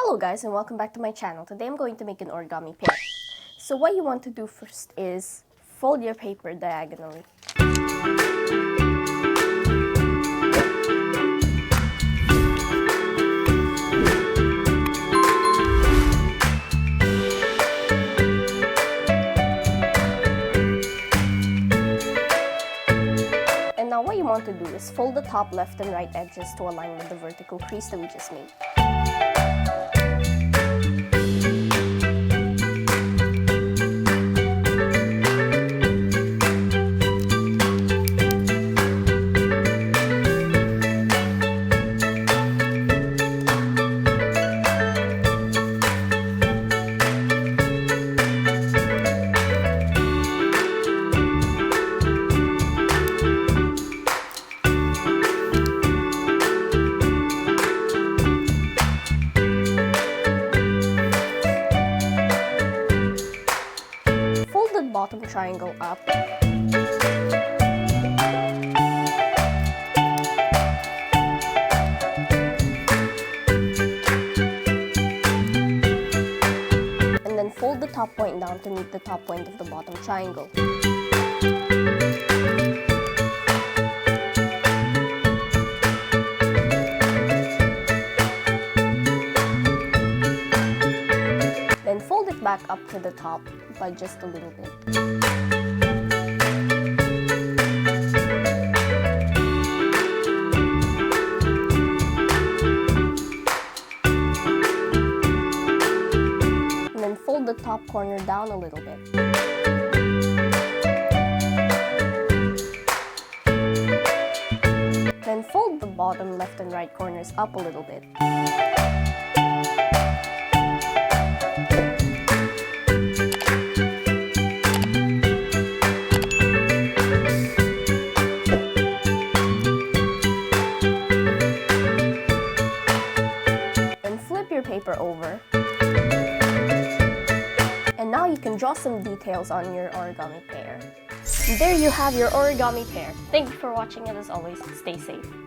Hello guys and welcome back to my channel. Today I'm going to make an origami pear. So what you want to do first is fold your paper diagonally. And now what you want to do is fold the top left and right edges to align with the vertical crease that we just made. Bottom triangle up. And then fold the top point down to meet the top point of the bottom triangle. Then fold it back up to the top by just a little bit. And then fold the top corner down a little bit. Then fold the bottom left and right corners up a little bit. Flip your paper over. And now you can draw some details on your origami pear. There you have your origami pear. Thank you for watching and as always, stay safe.